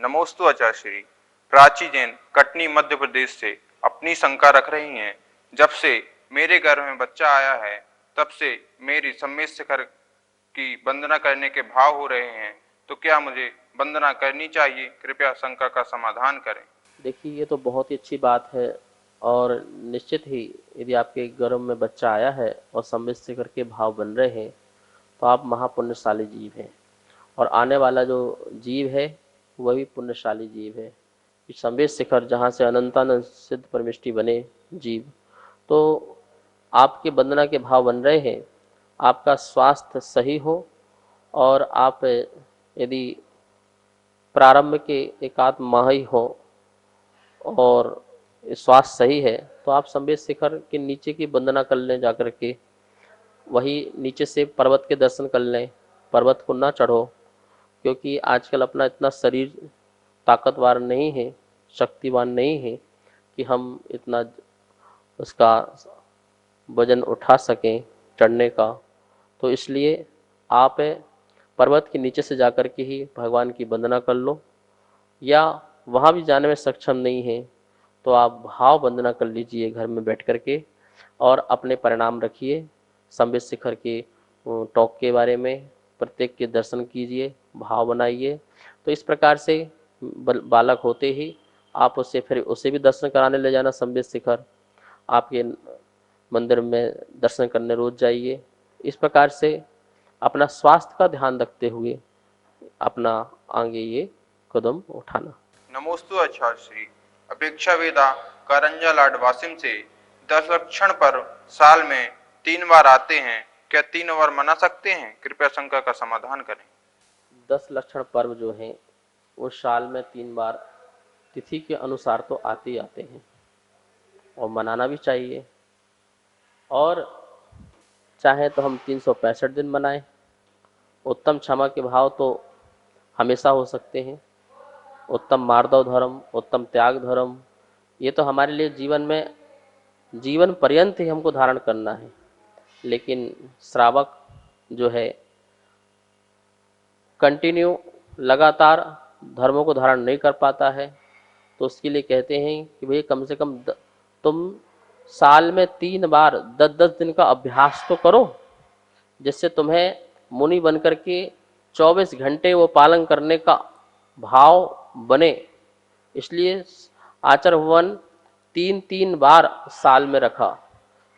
नमोस्तु आचार्य। प्राची जैन कटनी मध्य प्रदेश से अपनी शंका रख रही हैं। जब से मेरे घर में बच्चा आया है तब से मेरी सम्मेद शिखर की वंदना करने के भाव हो रहे हैं, तो क्या मुझे वंदना करनी चाहिए? कृपया शंका का समाधान करें। देखिए, ये तो बहुत ही अच्छी बात है। और निश्चित ही यदि आपके गर्भ में बच्चा आया है और सम्मित शिखर के भाव बन रहे हैं तो आप महापुण्यशाली जीव हैं। और आने वाला जो जीव है वह भी पुण्यशाली जीव है। कि सम्मित शिखर जहाँ से अनंतानंद सिद्ध परमिष्टि बने जीव, तो आपके वंदना के भाव बन रहे हैं। आपका स्वास्थ्य सही हो और आप यदि प्रारंभ के एकाध माह ही हो और स्वास्थ्य सही है तो आप संवेद शिखर के नीचे की वंदना कर लें, जाकर के वही नीचे से पर्वत के दर्शन कर लें। पर्वत को ना चढ़ो, क्योंकि आजकल अपना इतना शरीर ताकतवर नहीं है, शक्तिवान नहीं है कि हम इतना उसका वजन उठा सकें चढ़ने का। तो इसलिए आप पर्वत के नीचे से जाकर के ही भगवान की वंदना कर लो, या वहाँ भी जाने में सक्षम नहीं है तो आप भाव वंदना कर लीजिए घर में बैठ कर के, और अपने परिणाम रखिए। संबित शिखर के टॉक के बारे में प्रत्येक के दर्शन कीजिए, भाव बनाइए। तो इस प्रकार से बालक होते ही आप उसे भी दर्शन कराने ले जाना। संबित शिखर आपके मंदिर में दर्शन करने रोज जाइए। इस प्रकार से अपना स्वास्थ्य का ध्यान रखते हुए अपना आगे ये कदम उठाना। नमोस्तु आचार्य। अपेक्षा वेदा कारंजा लाड वासिम से 10 लक्षण पर साल में 3 बार आते हैं, क्या 3 बार मना सकते हैं? कृपया शंका का समाधान करें। 10 लक्षण पर्व जो हैं वो साल में 3 बार तिथि के अनुसार तो आते ही आते हैं और मनाना भी चाहिए। और चाहे तो हम 365 दिन मनाएं। उत्तम क्षमा के भाव तो हमेशा हो सकते हैं। उत्तम मार्दव धर्म, उत्तम त्याग धर्म, ये तो हमारे लिए जीवन पर्यंत ही हमको धारण करना है। लेकिन श्रावक जो है कंटिन्यू लगातार धर्मों को धारण नहीं कर पाता है, तो उसके लिए कहते हैं कि भाई कम से कम तुम साल में 3 बार 10-10 दिन का अभ्यास तो करो, जिससे तुम्हें मुनि बनकर के 24 घंटे वो पालन करने का भाव बने। इसलिए आचार्य भवन 3-3 बार साल में रखा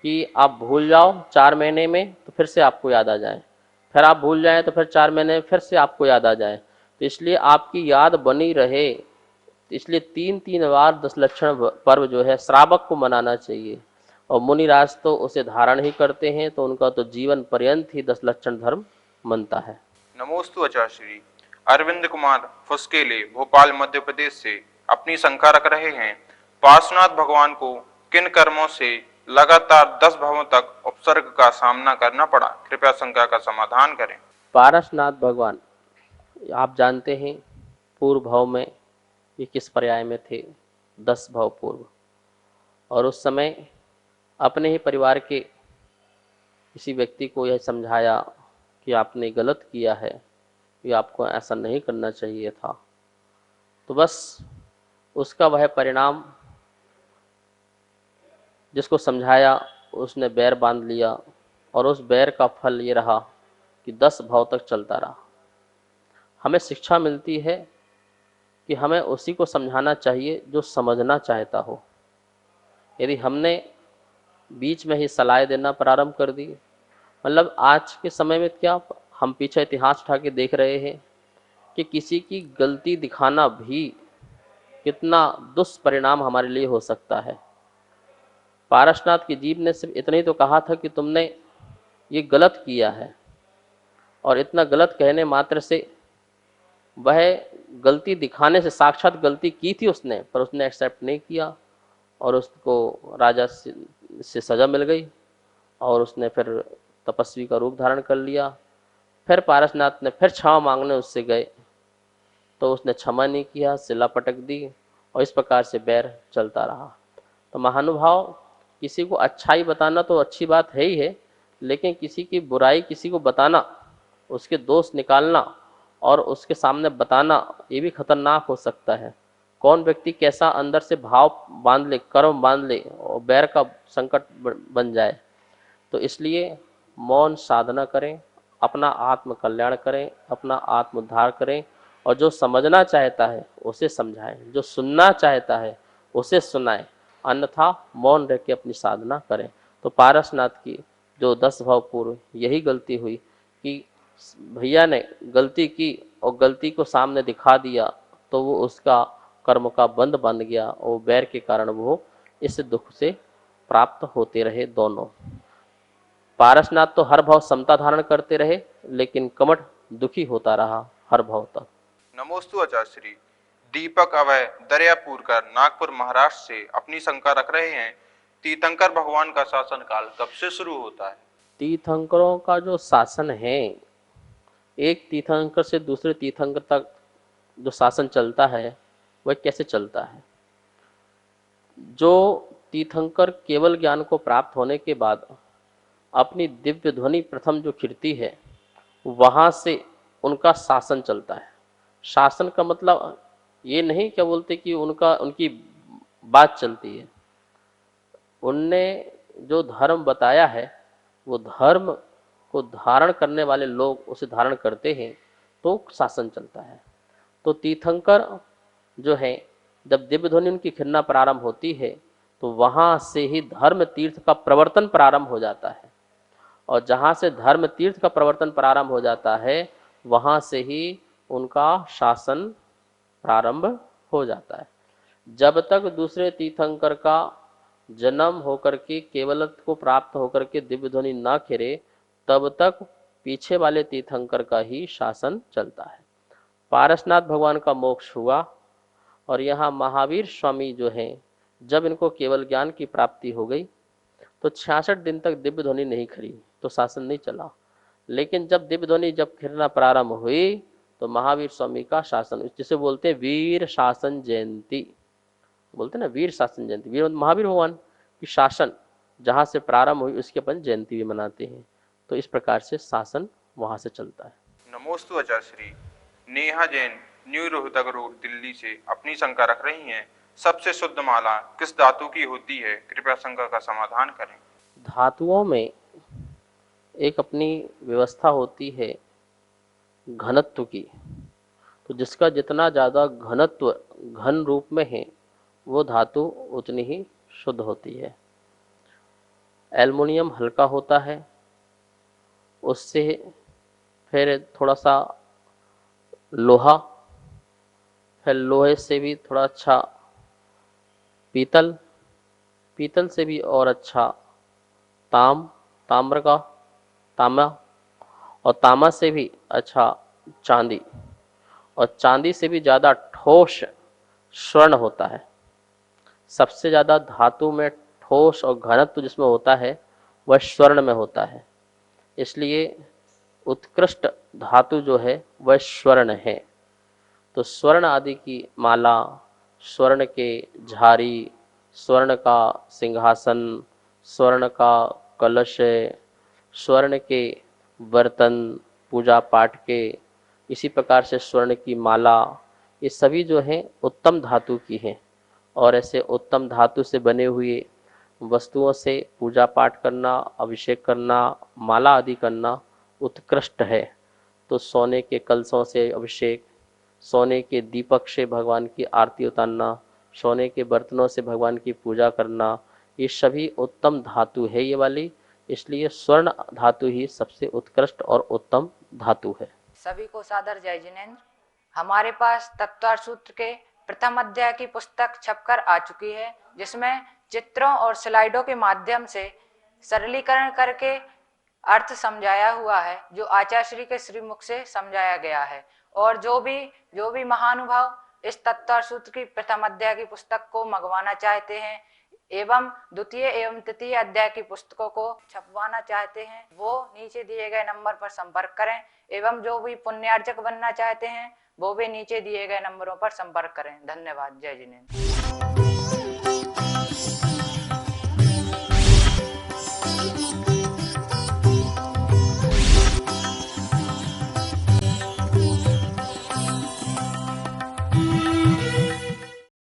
कि आप भूल जाओ 4 महीने में तो फिर से आपको याद आ जाए, फिर आप भूल जाएं तो फिर 4 महीने फिर से आपको याद आ जाए। तो इसलिए आपकी याद बनी रहे, इसलिए 3-3 बार 10 लक्षण पर्व जो है श्रावक को मनाना चाहिए। और मुनिराज तो उसे धारण ही करते हैं, तो उनका तो जीवन पर्यंत ही 10 लक्षण धर्म मनता है। नमोस्तु आचार्य। अरविंद कुमार फुस्केले भोपाल मध्य प्रदेश से अपनी शंका रख रहे हैं। पार्श्वनाथ भगवान को किन कर्मों से लगातार 10 भावों तक उपसर्ग का सामना करना पड़ा? कृपया शंका का समाधान करें। पारसनाथ भगवान आप जानते हैं पूर्व भाव में ये किस पर्याय में थे? 10 भाव पूर्व। और उस समय अपने ही परिवार के किसी व्यक्ति को यह समझाया कि आपने गलत किया है, कि आपको ऐसा नहीं करना चाहिए था। तो बस उसका वह परिणाम, जिसको समझाया उसने बैर बांध लिया, और उस बैर का फल ये रहा कि 10 भाव तक चलता रहा। हमें शिक्षा मिलती है कि हमें उसी को समझाना चाहिए जो समझना चाहता हो। यदि हमने बीच में ही सलाह देना प्रारंभ कर दी, मतलब आज के समय में क्या हम पीछे इतिहास उठा के देख रहे हैं कि किसी की गलती दिखाना भी कितना दुष्परिणाम हमारे लिए हो सकता है। पारसनाथ की जीव ने सिर्फ इतना ही तो कहा था कि तुमने ये गलत किया है, और इतना गलत कहने मात्र से वह गलती दिखाने से साक्षात गलती की थी उसने, पर उसने एक्सेप्ट नहीं किया और उसको राजा से सजा मिल गई और उसने फिर तपस्वी का रूप धारण कर लिया। फिर पारसनाथ ने फिर क्षमा मांगने उससे गए तो उसने क्षमा नहीं किया, शिला पटक दी, और इस प्रकार से बैर चलता रहा। तो महानुभाव, किसी को अच्छाई बताना तो अच्छी बात है ही है, लेकिन किसी की बुराई किसी को बताना, उसके दोष निकालना, और उसके सामने बताना ये भी खतरनाक हो सकता है। कौन व्यक्ति कैसा अंदर से भाव बांध ले, कर्म बांध ले और बैर का संकट बन जाए। तो इसलिए मौन साधना करें, अपना आत्म कल्याण करें, अपना आत्म उद्धार करें, और जो समझना चाहता है उसे समझाएं, जो सुनना चाहता है उसे सुनाएं, अन्यथा मौन रह के अपनी साधना करें। तो पारसनाथ की जो 10 भाव पूर्व यही गलती हुई कि भैया ने गलती की और गलती को सामने दिखा दिया, तो वो उसका कर्म का बंध बन गया और बैर के कारण वो इस दुख से प्राप्त होते रहे दोनों। पारसनाथ तो हर भाव समता धारण करते रहे, लेकिन कमठ दुखी होता रहा हर भाव तक। नमोस्तु आचार्य श्री। दीपक अभय दरियापुरकर नागपुर महाराष्ट्र से अपनी शंका रख रहे हैं, तीर्थंकर भगवान का शासन काल कब से शुरू होता है? तीर्थंकरों का जो शासन है, एक तीर्थंकर से दूसरे तीर्थंकर तक जो शासन चलता है वह कैसे चलता है? जो तीर्थंकर केवल ज्ञान को प्राप्त होने के बाद अपनी दिव्य ध्वनि प्रथम जो खिड़ती है, वहां से उनका शासन चलता है। शासन का मतलब ये नहीं क्या बोलते कि उनकी बात चलती है। उनने जो धर्म बताया है, वो धर्म को धारण करने वाले लोग उसे धारण करते हैं, तो शासन चलता है। तो तीर्थंकर जो है, जब दिव्य ध्वनि उनकी खिलना प्रारंभ होती है, तो वहां से ही धर्म तीर्थ का प्रवर्तन प्रारंभ हो जाता है। और जहां से धर्म तीर्थ का प्रवर्तन प्रारंभ हो जाता है, वहां से ही उनका शासन प्रारंभ हो जाता है। जब तक दूसरे तीर्थंकर का जन्म होकर के केवलत्व को प्राप्त होकर के दिव्य ध्वनि न खिरे, तब तक पीछे वाले तीर्थंकर का ही शासन चलता है। पारसनाथ भगवान का मोक्ष हुआ और यहाँ महावीर स्वामी जो हैं, जब इनको केवल ज्ञान की प्राप्ति हो गई तो 66 दिन तक दिव्य ध्वनि नहीं खरी, तो शासन नहीं चला। लेकिन जब दिव्य ध्वनि जब खिरना प्रारंभ हुई, तो महावीर स्वामी का शासन, जिसे बोलते हैं वीर शासन जयंती, बोलते हैं ना वीर शासन जयंती, वीर महावीर भगवान की शासन जहाँ से प्रारंभ हुई उसकी अपन जयंती भी मनाते हैं। तो इस प्रकार से शासन वहां से चलता है। नमोस्तु आचार्य श्री। नेहा जैन न्यू रोहतक रोड दिल्ली से अपनी शंका रख रही हैं, सबसे शुद्ध माला किस धातु की होती है? कृपया शंका का समाधान करें। धातुओं में एक अपनी व्यवस्था होती है घनत्व की। तो जिसका जितना ज़्यादा घनत्व घन रूप में है, वो धातु उतनी ही शुद्ध होती है। एल्युमिनियम हल्का होता है, उससे फिर थोड़ा सा लोहा, फिर लोहे से भी थोड़ा अच्छा पीतल, पीतल से भी और अच्छा ताम्र का तांबा, और तांबा से भी अच्छा चांदी, और चांदी से भी ज़्यादा ठोस स्वर्ण होता है। सबसे ज़्यादा धातु में ठोस और घनत्व जिसमें होता है वह स्वर्ण में होता है। इसलिए उत्कृष्ट धातु जो है वह स्वर्ण है। तो स्वर्ण आदि की माला, स्वर्ण के झारी, स्वर्ण का सिंहासन, स्वर्ण का कलश, स्वर्ण के बर्तन पूजा पाठ के, इसी प्रकार से स्वर्ण की माला, ये सभी जो हैं उत्तम धातु की हैं। और ऐसे उत्तम धातु से बने हुए वस्तुओं से पूजा पाठ करना, अभिषेक करना, माला आदि करना उत्कृष्ट है। तो सोने के कलशों से अभिषेक, सोने के दीपक से भगवान की आरती उतारना, सोने के बर्तनों से भगवान की पूजा करना, ये सभी उत्तम धातु है ये वाली। इसलिए स्वर्ण धातु ही सबसे उत्कृष्ट और उत्तम धातु है। सभी को सादर जय जिनेन्द्र। हमारे पास तत्वार्थ सूत्र के प्रथम अध्याय की पुस्तक छपकर आ चुकी है, जिसमें चित्रों और स्लाइडों के माध्यम से सरलीकरण करके अर्थ समझाया हुआ है, जो आचार्य श्री के श्रीमुख से समझाया गया है। और जो भी महानुभाव इस तत्वार्थ सूत्र की प्रथम अध्याय की पुस्तक को मंगवाना चाहते हैं एवं द्वितीय एवं तृतीय अध्याय की पुस्तकों को छपवाना चाहते हैं, वो नीचे दिए गए नंबर पर संपर्क करें। एवं जो भी पुण्यार्जक बनना चाहते हैं वो भी नीचे दिए गए नंबरों पर संपर्क करें। धन्यवाद। जय जिनेन्द्र।